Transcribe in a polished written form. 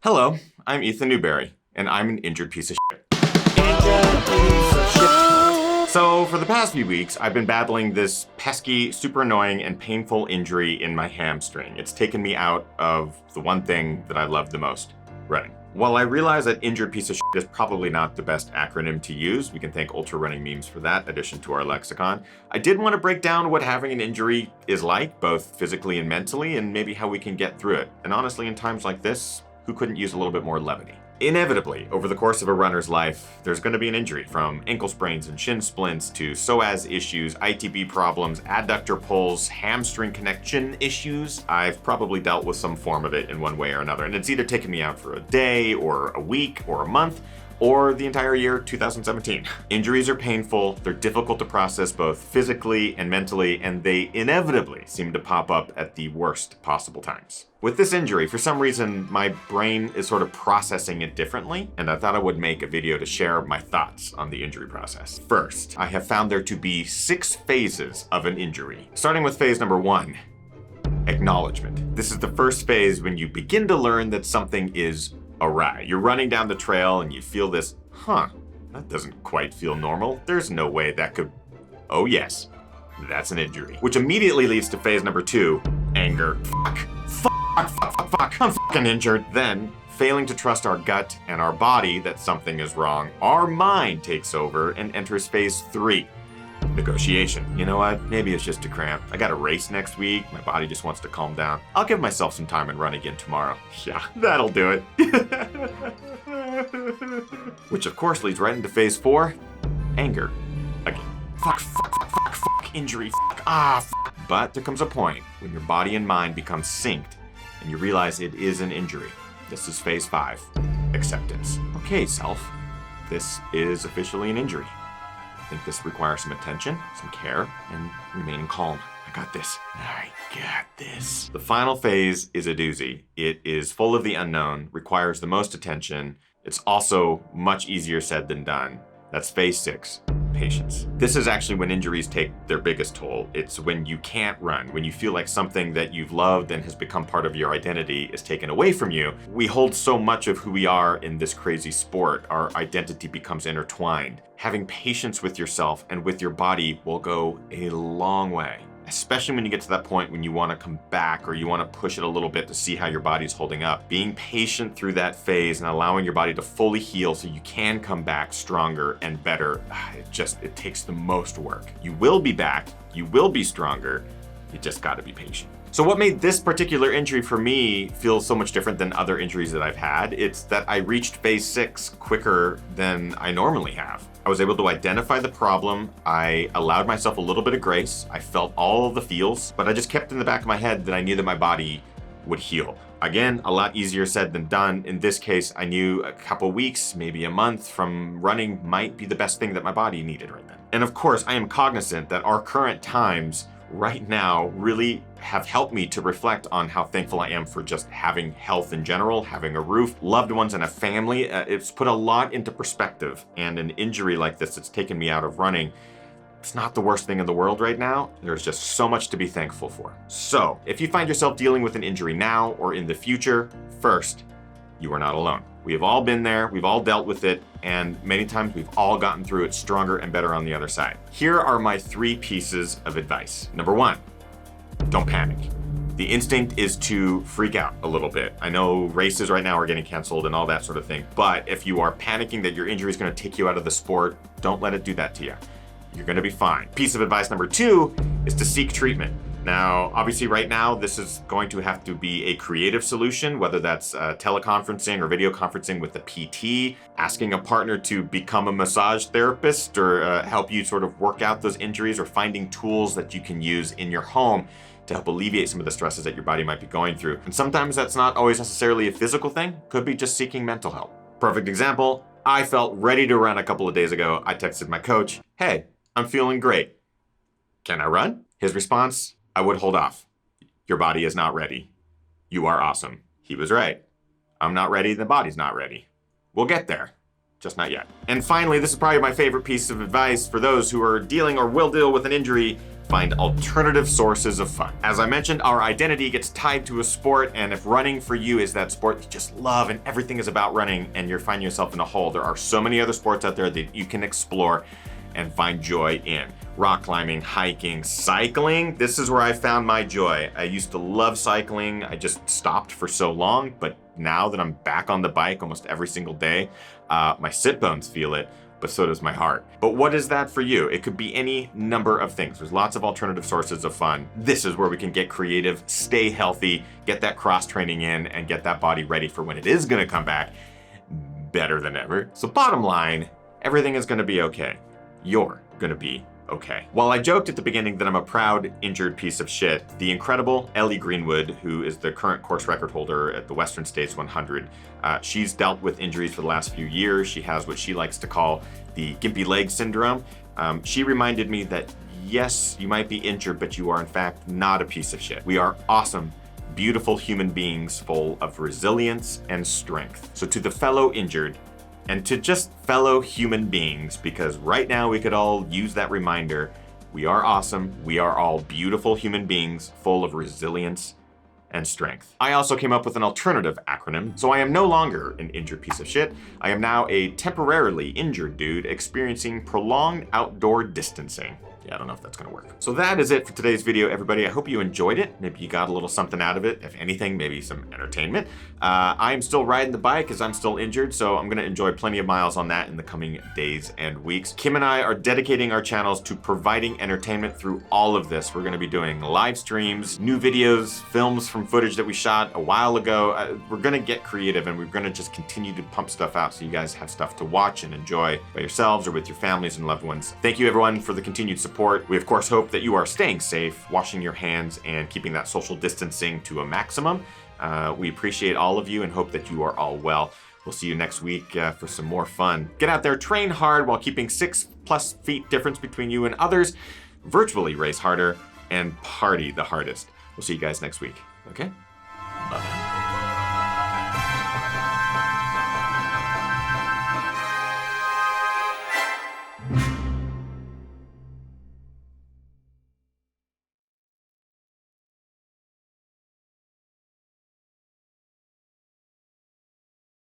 Hello, I'm Ethan Newberry, and I'm an injured piece of shit. So for the past few weeks, I've been battling this pesky, super annoying, and painful injury in my hamstring. It's taken me out of the one thing that I love the most, running. While I realize that injured piece of shit is probably not the best acronym to use, we can thank ultra running memes for that addition to our lexicon, I did want to break down what having an injury is like, both physically and mentally, and maybe how we can get through it. And honestly, in times like this, who couldn't use a little bit more levity? Inevitably, over the course of a runner's life, there's going to be an injury, from ankle sprains and shin splints to psoas issues, ITB problems, adductor pulls, hamstring connection issues. I've probably dealt with some form of it in one way or another, and it's either taken me out for a day or a week or a month, or the entire year 2017. Injuries are painful, they're difficult to process both physically and mentally, and they inevitably seem to pop up at the worst possible times. With this injury, for some reason, my brain is sort of processing it differently, and I thought I would make a video to share my thoughts on the injury process. First, I have found there to be 6 phases of an injury. Starting with phase number 1, acknowledgement. This is the first phase when you begin to learn that something is awry. You're running down the trail and you feel this, that doesn't quite feel normal. There's no way that could, oh yes, that's an injury. Which immediately leads to phase number 2, anger. Fuck, I'm fucking injured. Then, failing to trust our gut and our body that something is wrong, our mind takes over and enters phase 3, negotiation. You know what? Maybe it's just a cramp. I got a race next week. My body just wants to calm down. I'll give myself some time and run again tomorrow. Yeah, that'll do it. Which of course leads right into phase 4, anger. Again. Fuck, injury, fuck. But there comes a point when your body and mind become synced and you realize it is an injury. This is phase 5, acceptance. Okay, self, this is officially an injury. I think this requires some attention, some care, and remaining calm. I got this. I got this. The final phase is a doozy. It is full of the unknown, requires the most attention. It's also much easier said than done. That's phase 6, patience. This is actually when injuries take their biggest toll. It's when you can't run, when you feel like something that you've loved and has become part of your identity is taken away from you. We hold so much of who we are in this crazy sport. Our identity becomes intertwined. Having patience with yourself and with your body will go a long way, especially when you get to that point when you want to come back or you want to push it a little bit to see how your body's holding up. Being patient through that phase and allowing your body to fully heal so you can come back stronger and better, it takes the most work. You will be back, you will be stronger, you just got to be patient. So what made this particular injury for me feel so much different than other injuries that I've had? It's that I reached phase 6 quicker than I normally have. I was able to identify the problem. I allowed myself a little bit of grace. I felt all of the feels, but I just kept in the back of my head that I knew that my body would heal. Again, a lot easier said than done. In this case, I knew a couple weeks, maybe a month from running might be the best thing that my body needed right then. And of course, I am cognizant that our current times right now really have helped me to reflect on how thankful I am for just having health in general, having a roof, loved ones, and a family. It's put a lot into perspective, and an injury like this that's taken me out of running, it's not the worst thing in the world right now. There's just so much to be thankful for. So, if you find yourself dealing with an injury now or in the future, first, you are not alone. We have all been there, we've all dealt with it, and many times we've all gotten through it stronger and better on the other side. Here are my 3 pieces of advice. Number 1, don't panic. The instinct is to freak out a little bit. I know races right now are getting canceled and all that sort of thing, but if you are panicking that your injury is going to take you out of the sport, don't let it do that to you. You're going to be fine. Piece of advice number 2 is to seek treatment. Now, obviously right now, this is going to have to be a creative solution, whether that's teleconferencing or video conferencing with a PT, asking a partner to become a massage therapist or help you sort of work out those injuries, or finding tools that you can use in your home to help alleviate some of the stresses that your body might be going through. And sometimes that's not always necessarily a physical thing, could be just seeking mental help. Perfect example, I felt ready to run a couple of days ago. I texted my coach, hey, I'm feeling great. Can I run? His response, I would hold off. Your body is not ready. You are awesome. He was right. I'm not ready, the body's not ready. We'll get there, just not yet. And finally, this is probably my favorite piece of advice for those who are dealing or will deal with an injury. find alternative sources of fun. As I mentioned, our identity gets tied to a sport, and if running for you is that sport you just love and everything is about running and you're finding yourself in a hole, there are so many other sports out there that you can explore and find joy in. Rock climbing, hiking, cycling. This is where I found my joy. I used to love cycling. I just stopped for so long, but now that I'm back on the bike almost every single day, my sit bones feel it, but so does my heart. But what is that for you? It could be any number of things. There's lots of alternative sources of fun. This is where we can get creative, stay healthy, get that cross training in, and get that body ready for when it is gonna come back better than ever. So bottom line, everything is gonna be okay. You're gonna be okay. While I joked at the beginning that I'm a proud injured piece of shit, the incredible Ellie Greenwood, who is the current course record holder at the Western States 100, she's dealt with injuries for the last few years. She has what she likes to call the gimpy leg syndrome. She reminded me that yes, you might be injured, but you are in fact not a piece of shit. We are awesome, beautiful human beings full of resilience and strength. So to the fellow injured, and to just fellow human beings, because right now we could all use that reminder, we are awesome, we are all beautiful human beings full of resilience and strength. I also came up with an alternative acronym, so I am no longer an injured piece of shit. I am now a temporarily injured dude experiencing prolonged outdoor distancing. Yeah, I don't know if that's gonna work. So that is it for today's video, everybody. I hope you enjoyed it. Maybe you got a little something out of it. If anything, maybe some entertainment. I am still riding the bike as I'm still injured, so I'm gonna enjoy plenty of miles on that in the coming days and weeks. Kim and I are dedicating our channels to providing entertainment through all of this. We're gonna be doing live streams, new videos, films from footage that we shot a while ago. We're gonna get creative and we're gonna just continue to pump stuff out so you guys have stuff to watch and enjoy by yourselves or with your families and loved ones. Thank you everyone for the continued support. We of course hope that you are staying safe, washing your hands, and keeping that social distancing to a maximum. We appreciate all of you and hope that you are all well. We'll see you next week for some more fun. Get out there, train hard while keeping 6+ feet difference between you and others. Virtually race harder and party the hardest. We'll see you guys next week, okay?